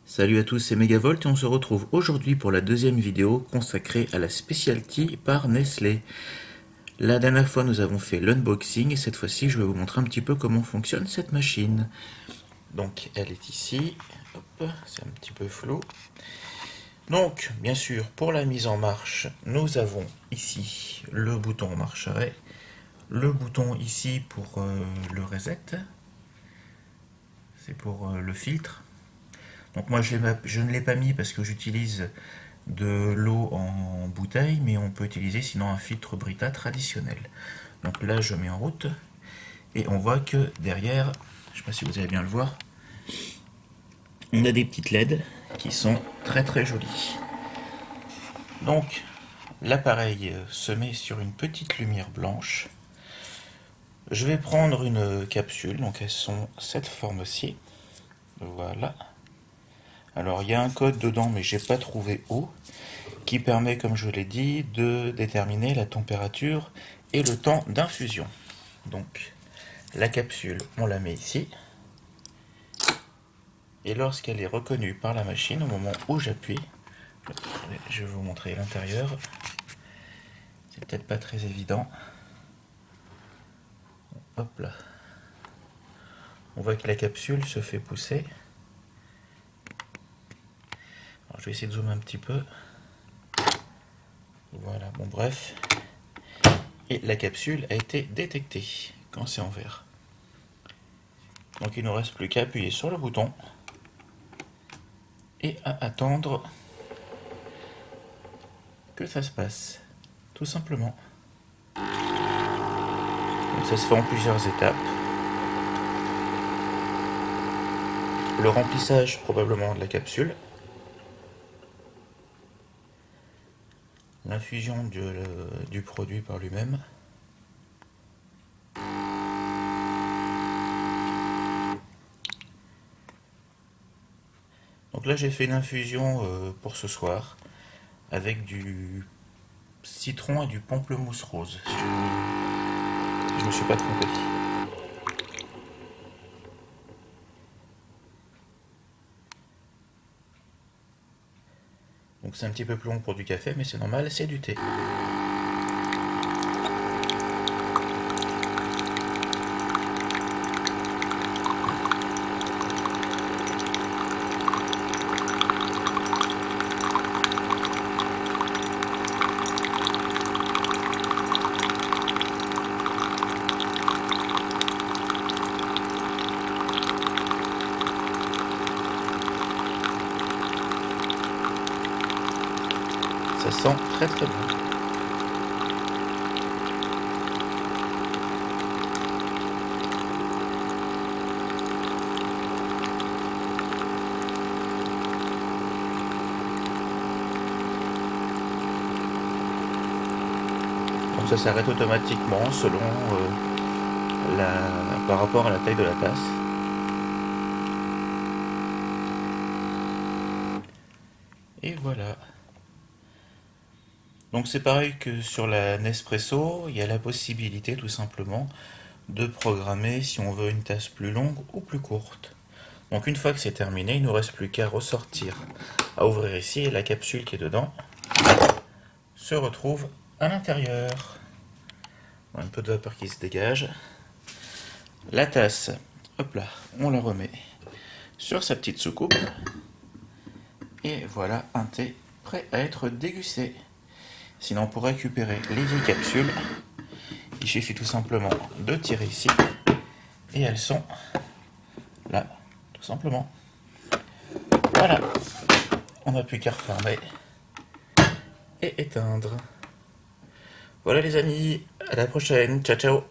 Salut à tous, c'est Megavolt et on se retrouve aujourd'hui pour la deuxième vidéo consacrée à la Specialty par Nestlé. La dernière fois nous avons fait l'unboxing et cette fois-ci je vais vous montrer un petit peu comment fonctionne cette machine. Donc elle est ici, hop, c'est un petit peu flou. Donc bien sûr pour la mise en marche nous avons ici le bouton marche arrêt, le bouton ici pour le reset, c'est pour le filtre. Donc moi je ne l'ai pas mis parce que j'utilise de l'eau en bouteille, mais on peut utiliser sinon un filtre Brita traditionnel. Donc là je mets en route et on voit que derrière, je ne sais pas si vous allez bien le voir, on a des petites LED qui sont très très jolies. Donc l'appareil se met sur une petite lumière blanche. Je vais prendre une capsule, donc elles sont cette forme-ci. Voilà. Alors il y a un code dedans mais j'ai pas trouvé où, qui permet, comme je l'ai dit, de déterminer la température et le temps d'infusion. Donc la capsule, on la met ici. Et lorsqu'elle est reconnue par la machine, au moment où j'appuie, je vais vous montrer l'intérieur. C'est peut-être pas très évident. Hop là. On voit que la capsule se fait pousser. Alors, je vais essayer de zoomer un petit peu. Voilà, bon bref. Et la capsule a été détectée quand c'est en vert. Donc il ne nous reste plus qu'à appuyer sur le bouton et à attendre que ça se passe, tout simplement. Donc ça se fait en plusieurs étapes. Le remplissage probablement de la capsule, l'infusion du produit par lui-même, donc là j'ai fait une infusion pour ce soir avec du citron et du pamplemousse rose, si je ne me suis pas trompé. Donc c'est un petit peu plus long pour du café, mais c'est normal, c'est du thé. Ça sent très très bon. Donc ça s'arrête automatiquement selon par rapport à la taille de la tasse. Et voilà. Donc c'est pareil que sur la Nespresso, il y a la possibilité tout simplement de programmer si on veut une tasse plus longue ou plus courte. Donc une fois que c'est terminé, il ne nous reste plus qu'à ressortir, à ouvrir ici et la capsule qui est dedans se retrouve à l'intérieur. Un peu de vapeur qui se dégage. La tasse, hop là, on la remet sur sa petite soucoupe. Et voilà un thé prêt à être dégusté. Sinon, pour récupérer les vieilles capsules, il suffit tout simplement de tirer ici. Et elles sont là, tout simplement. Voilà. On n'a plus qu'à refermer et éteindre. Voilà les amis, à la prochaine. Ciao ciao.